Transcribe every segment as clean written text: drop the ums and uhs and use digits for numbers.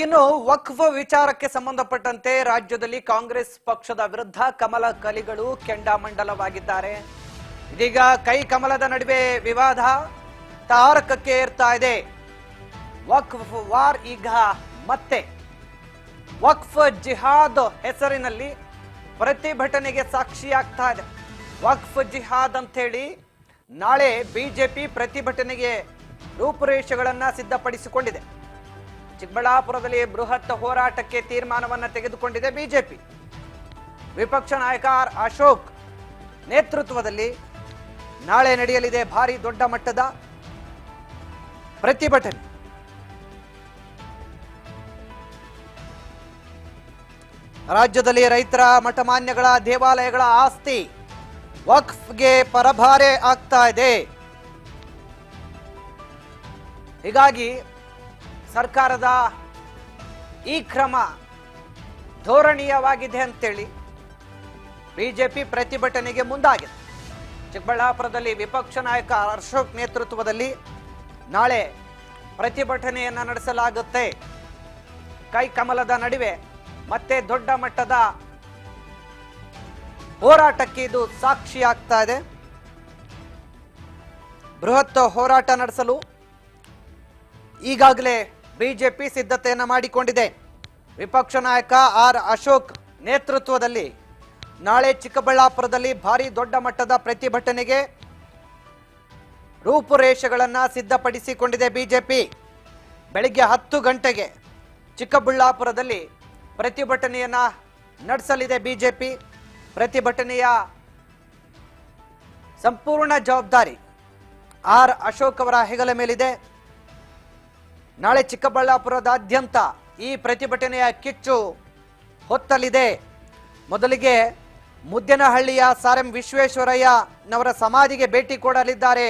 ಇನ್ನು ವಕ್ಫ್ ವಿಚಾರಕ್ಕೆ ಸಂಬಂಧಪಟ್ಟಂತೆ ರಾಜ್ಯದಲ್ಲಿ ಕಾಂಗ್ರೆಸ್ ಪಕ್ಷದ ವಿರುದ್ಧ ಕಮಲ ಕಲಿಗಳು ಕೆಂಡಾಮಂಡಲವಾಗಿದ್ದಾರೆ. ಇದೀಗ ಕೈ ಕಮಲದ ನಡುವೆ ವಿವಾದ ತಾರಕಕ್ಕೆ ಏರ್ತಾ ಇದೆ. ವಕ್ಫ್ ವಾರ್ ಈಗ ಮತ್ತೆ ವಕ್ಫ್ ಜಿಹಾದ್ ಹೆಸರಿನಲ್ಲಿ ಪ್ರತಿಭಟನೆಗೆ ಸಾಕ್ಷಿಯಾಗ್ತಾ ಇದೆ. ವಕ್ಫ್ ಜಿಹಾದ್ ಅಂತ ಹೇಳಿ ನಾಳೆ ಬಿಜೆಪಿ ಪ್ರತಿಭಟನೆಗೆ ರೂಪುರೇಷೆಗಳನ್ನ ಸಿದ್ಧಪಡಿಸಿಕೊಂಡಿದೆ. ಚಿಕ್ಕಬಳ್ಳಾಪುರದಲ್ಲಿ ಬೃಹತ್ ಹೋರಾಟಕ್ಕೆ ತೀರ್ಮಾನವನ್ನು ತೆಗೆದುಕೊಂಡಿದೆ ಬಿಜೆಪಿ. ವಿಪಕ್ಷ ನಾಯಕ ಆರ್ ಅಶೋಕ್ ನೇತೃತ್ವದಲ್ಲಿ ನಾಳೆ ನಡೆಯಲಿದೆ ಭಾರಿ ದೊಡ್ಡ ಮಟ್ಟದ ಪ್ರತಿಭಟನೆ. ರಾಜ್ಯದಲ್ಲಿ ರೈತರ ಮಠಮಾನ್ಯಗಳ ದೇವಾಲಯಗಳ ಆಸ್ತಿ ವಕ್ಫ್ಗೆ ಪರಭಾರೆ ಆಗ್ತಾ ಇದೆ. ಹೀಗಾಗಿ ಸರ್ಕಾರದ ಈ ಕ್ರಮ ಧೋರಣೀಯವಾಗಿದೆ ಅಂತೇಳಿ ಬಿಜೆಪಿ ಪ್ರತಿಭಟನೆಗೆ ಮುಂದಾಗಿದೆ. ಚಿಕ್ಕಬಳ್ಳಾಪುರದಲ್ಲಿ ವಿಪಕ್ಷ ನಾಯಕ ಅಶೋಕ್ ನೇತೃತ್ವದಲ್ಲಿ ನಾಳೆ ಪ್ರತಿಭಟನೆಯನ್ನು ನಡೆಸಲಾಗುತ್ತೆ. ಕೈ ಕಮಲದ ನಡುವೆ ಮತ್ತೆ ದೊಡ್ಡ ಮಟ್ಟದ ಹೋರಾಟಕ್ಕೆ ಇದು ಸಾಕ್ಷಿಯಾಗ್ತಾ ಇದೆ. ಬೃಹತ್ ಹೋರಾಟ ನಡೆಸಲು ಈಗಾಗಲೇ ಬಿಜೆಪಿ ಸಿದ್ಧತೆಯನ್ನು ಮಾಡಿಕೊಂಡಿದೆ. ವಿಪಕ್ಷ ನಾಯಕ ಆರ್ ಅಶೋಕ್ ನೇತೃತ್ವದಲ್ಲಿ ನಾಳೆ ಚಿಕ್ಕಬಳ್ಳಾಪುರದಲ್ಲಿ ಭಾರಿ ದೊಡ್ಡ ಮಟ್ಟದ ಪ್ರತಿಭಟನೆಗೆ ರೂಪುರೇಷೆಗಳನ್ನು ಸಿದ್ಧಪಡಿಸಿಕೊಂಡಿದೆ ಬಿಜೆಪಿ. ಬೆಳಿಗ್ಗೆ 10 ಗಂಟೆಗೆ ಚಿಕ್ಕಬಳ್ಳಾಪುರದಲ್ಲಿ ಪ್ರತಿಭಟನೆಯನ್ನ ನಡೆಸಲಿದೆ ಬಿಜೆಪಿ. ಪ್ರತಿಭಟನೆಯ ಸಂಪೂರ್ಣ ಜವಾಬ್ದಾರಿ ಆರ್ ಅಶೋಕ್ ಅವರ ಹೆಗಲ ಮೇಲಿದೆ. ನಾಳೆ ಚಿಕ್ಕಬಳ್ಳಾಪುರದಾದ್ಯಂತ ಈ ಪ್ರತಿಭಟನೆಯ ಕಿಚ್ಚು ಹೊತ್ತಲಿದೆ. ಮೊದಲಿಗೆ ಮುದ್ದೇನಹಳ್ಳಿಯ ಸಾರ್ ಎಂ ವಿಶ್ವೇಶ್ವರಯ್ಯನವರ ಸಮಾಧಿಗೆ ಭೇಟಿ ಕೊಡಲಿದ್ದಾರೆ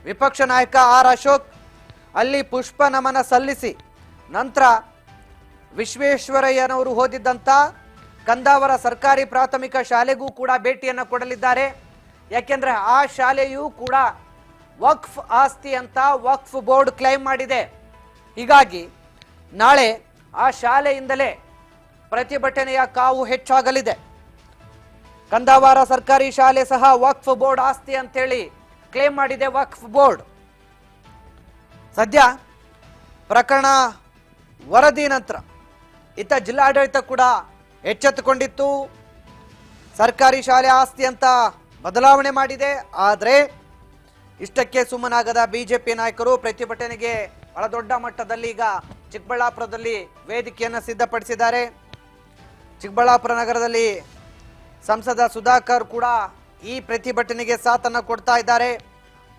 ವಿಪಕ್ಷ ನಾಯಕ ಆರ್ ಅಶೋಕ್. ಅಲ್ಲಿ ಪುಷ್ಪ ನಮನ ಸಲ್ಲಿಸಿ ನಂತರ ವಿಶ್ವೇಶ್ವರಯ್ಯನವರು ಓದಿದ್ದಂಥ ಕಂದಾವರ ಸರ್ಕಾರಿ ಪ್ರಾಥಮಿಕ ಶಾಲೆಗೂ ಕೂಡ ಭೇಟಿಯನ್ನು ಕೊಡಲಿದ್ದಾರೆ. ಯಾಕೆಂದ್ರೆ ಆ ಶಾಲೆಯೂ ಕೂಡ ವಕ್ಫ್ ಆಸ್ತಿ ಅಂತ ವಕ್ಫ್ ಬೋರ್ಡ್ ಕ್ಲೈಮ್ ಮಾಡಿದೆ. ಹೀಗಾಗಿ ನಾಳೆ ಆ ಶಾಲೆಯಿಂದಲೇ ಪ್ರತಿಭಟನೆಯ ಕಾವು ಹೆಚ್ಚಾಗಲಿದೆ. ಕಂದಾವರ ಸರ್ಕಾರಿ ಶಾಲೆ ಸಹ ವಕ್ಫ್ ಬೋರ್ಡ್ ಆಸ್ತಿ ಅಂತೇಳಿ ಕ್ಲೇಮ್ ಮಾಡಿದೆ ವಕ್ಫ್ ಬೋರ್ಡ್. ಸದ್ಯ ಪ್ರಕರಣ ವರದಿ ನಂತರ ಇತ್ತ ಜಿಲ್ಲಾಡಳಿತ ಕೂಡ ಎಚ್ಚೆತ್ತುಕೊಂಡಿತ್ತು. ಸರ್ಕಾರಿ ಶಾಲೆ ಆಸ್ತಿ ಅಂತ ಬದಲಾವಣೆ ಮಾಡಿದೆ. ಆದರೆ ಇಷ್ಟಕ್ಕೆ ಸುಮ್ಮನಾಗದ ಬಿಜೆಪಿ ನಾಯಕರು ಪ್ರತಿಭಟನೆಗೆ ಬಹಳ ದೊಡ್ಡ ಮಟ್ಟದಲ್ಲಿ ಈಗ ಚಿಕ್ಕಬಳ್ಳಾಪುರದಲ್ಲಿ ವೇದಿಕೆಯನ್ನು ಸಿದ್ಧಪಡಿಸಿದ್ದಾರೆ. ಚಿಕ್ಕಬಳ್ಳಾಪುರ ನಗರದಲ್ಲಿ ಸಂಸದ ಸುಧಾಕರ್ ಕೂಡ ಈ ಪ್ರತಿಭಟನೆಗೆ ಸಾಥನ್ನು ಕೊಡ್ತಾ ಇದ್ದಾರೆ.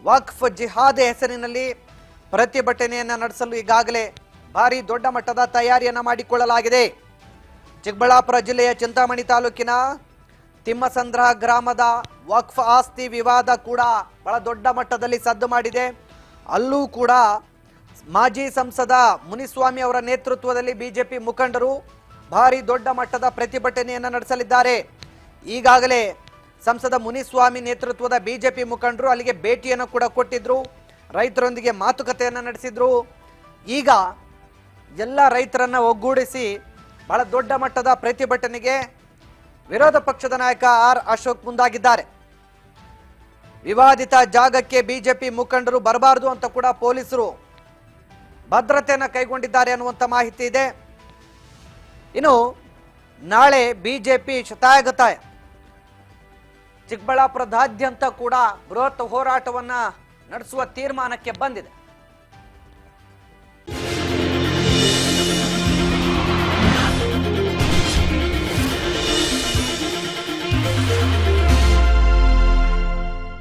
ವಕ್ಫ್ ಜಿಹಾದ್ ಹೆಸರಿನಲ್ಲಿ ಪ್ರತಿಭಟನೆಯನ್ನು ನಡೆಸಲು ಈಗಾಗಲೇ ಭಾರಿ ದೊಡ್ಡ ಮಟ್ಟದ ತಯಾರಿಯನ್ನು ಮಾಡಿಕೊಳ್ಳಲಾಗಿದೆ. ಚಿಕ್ಕಬಳ್ಳಾಪುರ ಜಿಲ್ಲೆಯ ಚಿಂತಾಮಣಿ ತಾಲೂಕಿನ ತಿಮ್ಮಸಂದ್ರ ಗ್ರಾಮದ ವಕ್ಫ್ ಆಸ್ತಿ ವಿವಾದ ಕೂಡ ಬಹಳ ದೊಡ್ಡ ಮಟ್ಟದಲ್ಲಿ ಸದ್ದು ಮಾಡಿದೆ. ಅಲ್ಲೂ ಕೂಡ ಮಾಜಿ ಸಂಸದ ಮುನಿಸ್ವಾಮಿ ಅವರ ನೇತೃತ್ವದಲ್ಲಿ ಬಿಜೆಪಿ ಮುಖಂಡರು ಭಾರಿ ದೊಡ್ಡ ಮಟ್ಟದ ಪ್ರತಿಭಟನೆಯನ್ನು ನಡೆಸಲಿದ್ದಾರೆ. ಈಗಾಗಲೇ ಸಂಸದ ಮುನಿಸ್ವಾಮಿ ನೇತೃತ್ವದ ಬಿಜೆಪಿ ಮುಖಂಡರು ಅಲ್ಲಿಗೆ ಭೇಟಿಯನ್ನು ಕೂಡ ಕೊಟ್ಟಿದ್ರು. ರೈತರೊಂದಿಗೆ ಮಾತುಕತೆಯನ್ನು ನಡೆಸಿದ್ರು. ಈಗ ಎಲ್ಲ ರೈತರನ್ನ ಒಗ್ಗೂಡಿಸಿ ಬಹಳ ದೊಡ್ಡ ಮಟ್ಟದ ಪ್ರತಿಭಟನೆಗೆ ವಿರೋಧ ಪಕ್ಷದ ನಾಯಕ ಆರ್ ಅಶೋಕ್ ಮುಂದಾಗಿದ್ದಾರೆ. ವಿವಾದಿತ ಜಾಗಕ್ಕೆ ಬಿಜೆಪಿ ಮುಖಂಡರು ಬರಬಾರದು ಅಂತ ಕೂಡ ಪೊಲೀಸರು ಭದ್ರತೆಯನ್ನು ಕೈಗೊಂಡಿದ್ದಾರೆ ಅನ್ನುವಂಥ ಮಾಹಿತಿ ಇದೆ. ಇನ್ನು ನಾಳೆ ಬಿಜೆಪಿ ಶತಾಯಗತಾಯ ಚಿಕ್ಕಬಳ್ಳಾಪುರದಾದ್ಯಂತ ಕೂಡ ಬೃಹತ್ ಹೋರಾಟವನ್ನ ನಡೆಸುವ ತೀರ್ಮಾನಕ್ಕೆ ಬಂದಿದೆ.